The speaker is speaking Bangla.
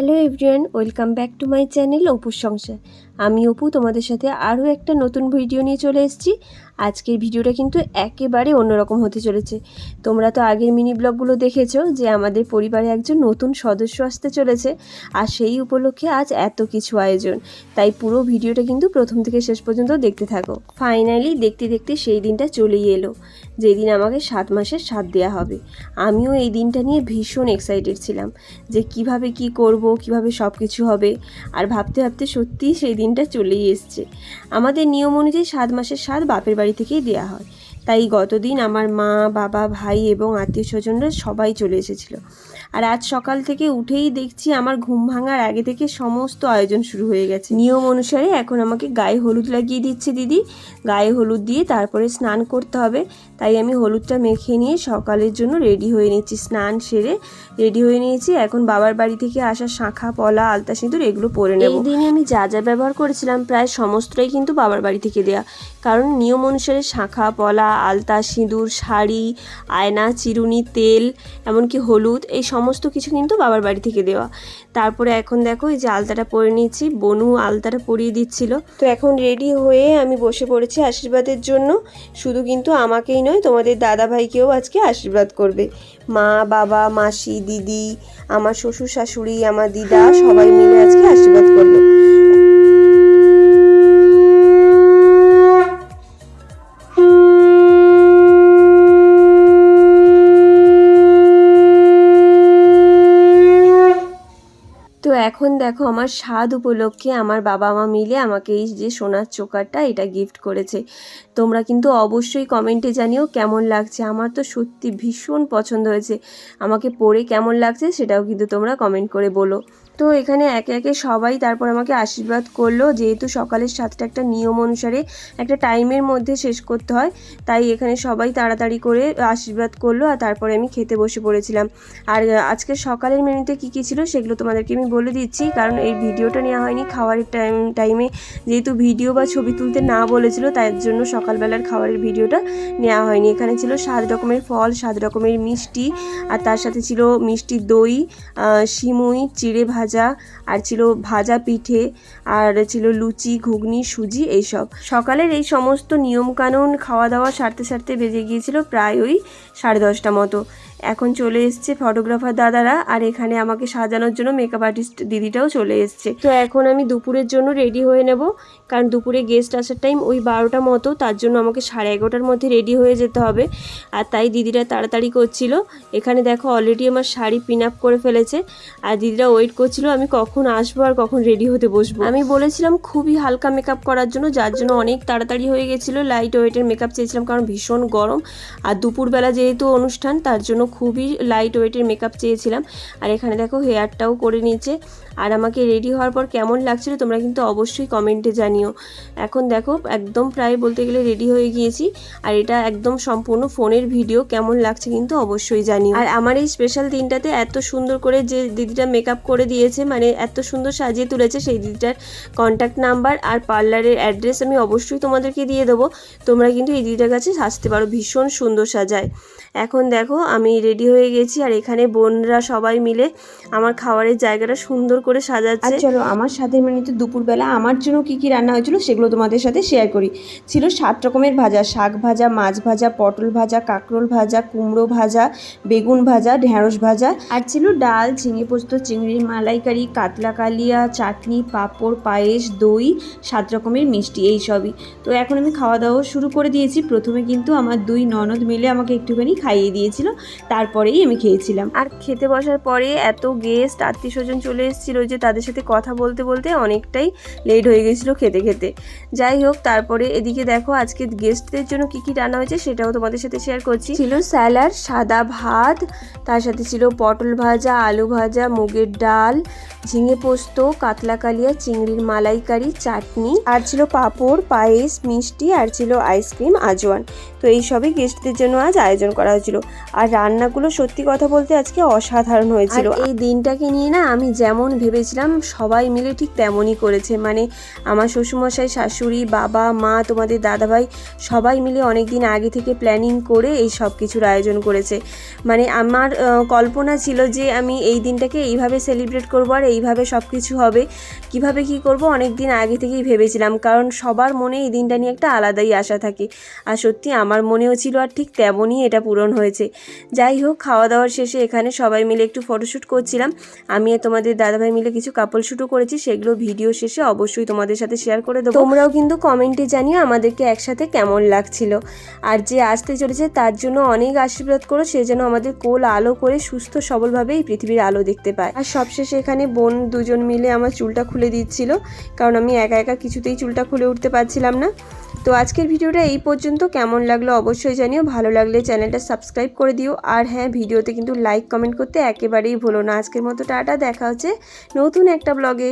Hello everyone, welcome back to my channel অপুর সংসার। আমি অপু তোমাদের সাথে আরও একটা নতুন ভিডিও নিয়ে চলে এসেছি। আজকের ভিডিওটা কিন্তু একেবারে অন্যরকম হতে চলেছে। তোমরা তো আগের মিনি ব্লগগুলো দেখেছো যে আমাদের পরিবারে একজন নতুন সদস্য আসতে চলেছে, আর সেই উপলক্ষে আজ এত কিছু আয়োজন। তাই পুরো ভিডিওটা কিন্তু প্রথম থেকে শেষ পর্যন্ত দেখতে থাকো। ফাইনালি দেখতে দেখতে সেই দিনটা চলেই এলো, যেদিন আমাকে 7 মাসের স্বাদ দেওয়া হবে। আমিও এই দিনটা নিয়ে ভীষণ এক্সাইটেড ছিলাম যে কিভাবে কি করব, কিভাবে সব কিছু হবে। আর ভাবতে ভাবতে সত্যিই সেই দিনটা চলেই এসছে। আমাদের নিয়ম অনুযায়ী 7 মাসের স্বাদ বাপের বাড়ি থেকেই দেওয়া হয়। তাই গতদিন আমার মা, বাবা, ভাই এবং আত্মীয় স্বজনরা সবাই চলে এসেছিল। আর আজ সকাল থেকে উঠেই দেখছি আমার ঘুম ভাঙার আগে থেকে সমস্ত আয়োজন শুরু হয়ে গেছে। নিয়ম অনুসারে এখন আমাকে গায়ে হলুদ লাগিয়ে দিচ্ছে দিদি। গায়ে হলুদ দিয়ে তারপরে স্নান করতে হবে। তাই আমি হলুদটা মেখে নিয়ে সকালের জন্য রেডি হয়ে নিচ্ছি। স্নান সেরে রেডি হয়ে নিয়েছি। এখন বাবার বাড়ি থেকে আসা শাঁখা, পলা, আলতা, সিঁদুর এগুলো পরে নেব। এই দিনে আমি যা যা ব্যবহার করেছিলাম প্রায় সমস্তটাই কিন্তু বাবার বাড়ি থেকে দেয়া। কারণ নিয়ম অনুসারে শাঁখা, পলা, আলতা, সিঁদুর, শাড়ি, আয়না, চিরুনি, তেল, এমনকি হলুদ, এই সমস্ত কিছু কিন্তু বাবার বাড়ি থেকে দেওয়া। তারপরে এখন দেখো এই যে আলতাটা পরে নিয়েছি, বনু আলতাটা পরিয়ে দিচ্ছিল। তো এখন রেডি হয়ে আমি বসে পড়েছি আশীর্বাদের জন্য। শুধু কিন্তু আমাকেই নয়, তোমাদের দাদা ভাইকেও আজকে আশীর্বাদ করবে। মা, বাবা, মাসি, দিদি, আমার শ্বশুর শাশুড়ি, আমার দিদা সবাই মিলে আজকে আশীর্বাদ করলো। তো এখন দেখো আমার স্বাদ উপলক্ষে আমার বাবা মা মিলে আমাকে এই যে সোনার চোকারটা এটা গিফট করেছে। তোমরা কিন্তু অবশ্যই কমেন্টে জানিও কেমন লাগছে। আমার তো সত্যি ভীষণ পছন্দ হয়েছে। আমাকে পরে কেমন লাগছে সেটাও কিন্তু তোমরা কমেন্ট করে বলো। তো এখানে একে একে সবাই তারপর আমাকে আশীর্বাদ করলো। যেহেতু সকালের সাথে একটা নিয়ম অনুসারে একটা টাইমের মধ্যে শেষ করতে হয়, তাই এখানে সবাই তাড়াতাড়ি করে আশীর্বাদ করলো। আর তারপরে আমি খেতে বসে পড়েছিলাম। আর আজকে সকালের মেনুতে কী কী ছিল সেগুলো তোমাদেরকে আমি বলে দিচ্ছি, কারণ এই ভিডিওটা নেওয়া হয়নি খাওয়ারের টাইমে। যেহেতু ভিডিও বা ছবি তুলতে না বলেছিল, তাই জন্য সকালবেলার খাবারের ভিডিওটা নেওয়া হয়নি। এখানে ছিল 7 রকমের ফল, 7 রকমের মিষ্টি, আর তার সাথে ছিল মিষ্টি দই, সিমুই, চিড়ে ভাজা, আর ছিল ভাজা পিঠে, আর ছিল লুচি, ঘুগনি, সুজি, এইসব। সকালের এই সমস্ত নিয়মকানুন খাওয়া দাওয়া সারতে সারতে বেজে গিয়েছিল প্রায় ওই 10:30 মতো। এখন চলে এসছে ফটোগ্রাফার দাদারা, আর এখানে আমাকে সাজানোর জন্য মেকআপ আর্টিস্ট দিদিটাও চলে এসছে। তো এখন আমি দুপুরের জন্য রেডি হয়ে নেব, কারণ দুপুরে গেস্ট আসার টাইম ওই 12টা মতো। তার জন্য আমাকে 11:30টার মধ্যে রেডি হয়ে যেতে হবে। আর তাই দিদিরা তাড়াতাড়ি করছিল। এখানে দেখো অলরেডি আমার শাড়ি পিন আপ করে ফেলেছে, আর দিদিরা ওয়েট করছিল আমি কখন আসবো আর কখন রেডি হতে বসবো। আমি বলেছিলাম খুবই হালকা মেকআপ করার জন্য, যার জন্য অনেক তাড়াতাড়ি হয়ে গেছিলো। লাইট ওয়েটের মেকআপ চেয়েছিলাম কারণ ভীষণ গরম, আর দুপুরবেলা যেহেতু অনুষ্ঠান তার জন্য খুবই লাইট ওয়েটের মেকআপ চেয়েছিলাম। আর এখানে দেখো হেয়ারটাও করে নিয়েছে। আর আমাকে রেডি হওয়ার পর কেমন লাগছিল তোমরা কিন্তু অবশ্যই কমেন্টে জানিও। এখন দেখো একদম প্রায় বলতে গেলে রেডি হয়ে গিয়েছি, আর এটা একদম সম্পূর্ণ ফোনের ভিডিও। কেমন লাগছে কিন্তু অবশ্যই জানিও। আর আমার এই স্পেশাল দিনটাতে এত সুন্দর করে যে দিদিটা মেকআপ করে দিয়েছে, মানে এত সুন্দর সাজিয়ে তুলেছে, সেই দিদিটার কন্ট্যাক্ট নাম্বার আর পার্লারের অ্যাড্রেস আমি অবশ্যই তোমাদেরকে দিয়ে দেবো। তোমরা কিন্তু এই দিদিটার কাছে আসতে পারো, ভীষণ সুন্দর সাজায়। এখন দেখো আমি রেডি হয়ে গেছি, আর এখানে বোনরা সবাই মিলে আমার খাবারের জায়গাটা সুন্দর করে সাজাচ্ছে। চলো আমার সাথে মেনুতে দুপুরবেলা আমার জন্য কী কী রান্না হয়েছিল সেগুলো তোমাদের সাথে শেয়ার করি। ছিল 7 রকমের ভাজা, শাক ভাজা, মাছ ভাজা, পটল ভাজা, কাঁকরোল ভাজা, কুমড়ো ভাজা, বেগুন ভাজা, ঢেঁড়স ভাজা, আর ছিল ডাল, ঝিঙে পোস্ত, চিংড়ির মালাইকারি, কাতলা কালিয়া, চাটনি, পাঁপড়, পায়েস, দই, 7 রকমের মিষ্টি, এই সবই। তো এখন আমি খাওয়া দাওয়া শুরু করে দিয়েছি। প্রথমে কিন্তু আমার 2 ননদ মিলে আমাকে একটুখানি খাইয়ে দিয়েছিল, তারপরেই আমি খেয়েছিলাম। আর খেতে বসার পরে এত গেস্ট আত্মীয় স্বজন চলে এসেছিলো যে তাদের সাথে কথা বলতে বলতে অনেকটাই লেট হয়ে গেছিলো খেতে খেতে। যাই হোক, তারপরে এদিকে দেখো আজকে গেস্টদের জন্য কী কী রান্না হয়েছে সেটাও তোমাদের সাথে শেয়ার করছি। ছিল স্যালাড, সাদা ভাত, তার সাথে ছিল পটল ভাজা, আলু ভাজা, মুগের ডাল, ঝিঙে পোস্ত, কাতলা কালিয়া, চিংড়ির মালাইকারি, চাটনি, আর ছিল পাঁপড়, পায়েস, মিষ্টি, আর ছিল আইসক্রিম, আজওয়ান। তো এই সবই গেস্টদের জন্য আজ আয়োজন করা হয়েছিল। আর রান্না রান্নাগুলো সত্যি কথা বলতে আজকে অসাধারণ হয়েছিল। এই দিনটাকে নিয়ে না আমি যেমন ভেবেছিলাম সবাই মিলে ঠিক তেমনই করেছে। মানে আমার শ্বশুরমশাই, শাশুড়ি, বাবা, মা, তোমাদের দাদাভাই সবাই মিলে অনেক দিন আগে থেকে প্ল্যানিং করে এই সব কিছুর আয়োজন করেছে। মানে আমার কল্পনা ছিল যে আমি এই দিনটাকে এইভাবে সেলিব্রেট করবো আর এইভাবে সব কিছু হবে। কিভাবে কি করব অনেক দিন আগে থেকেই ভেবেছিলাম, কারণ সবার মনে এই দিনটা নিয়ে একটা আলাদাই আশা থাকে। আর সত্যি আমার মনেও ছিল, আর ঠিক তেমনই এটা পূরণ হয়েছে। যাই হোক, খাওয়া দাওয়ার শেষে এখানে সবাই মিলে একটু ফটোশ্যুট করছিলাম। আমি আর তোমাদের দাদাভাই মিলে কিছু কাপল শ্যুটও করেছি, সেগুলো ভিডিও শেষে অবশ্যই তোমাদের সাথে শেয়ার করে দেবো। তোমরাও কিন্তু কমেন্টে জানিও আমাদেরকে একসাথে কেমন লাগছিল। আর যে আসতে চলেছে তার জন্য অনেক আশীর্বাদ করো, সে যেন আমাদের কোল আলো করে সুস্থ সবলভাবে এই পৃথিবীর আলো দেখতে পায়। আর সবশেষে এখানে বোন দুজন মিলে আমার চুলটা খুলে দিচ্ছিল, কারণ আমি একা একা কিছুতেই চুলটা খুলে উঠতে পারছিলাম না। তো আজকের ভিডিওটা এই পর্যন্ত। কেমন লাগলো অবশ্যই জানিও, ভালো লাগলে চ্যানেলটা সাবস্ক্রাইব করে দিও। আর হ্যাঁ, ভিডিওতে কিন্তু লাইক কমেন্ট করতে একেবারেই ভুলো না। আজকের মতো টাটা, দেখা হচ্ছে নতুন একটা ব্লগে।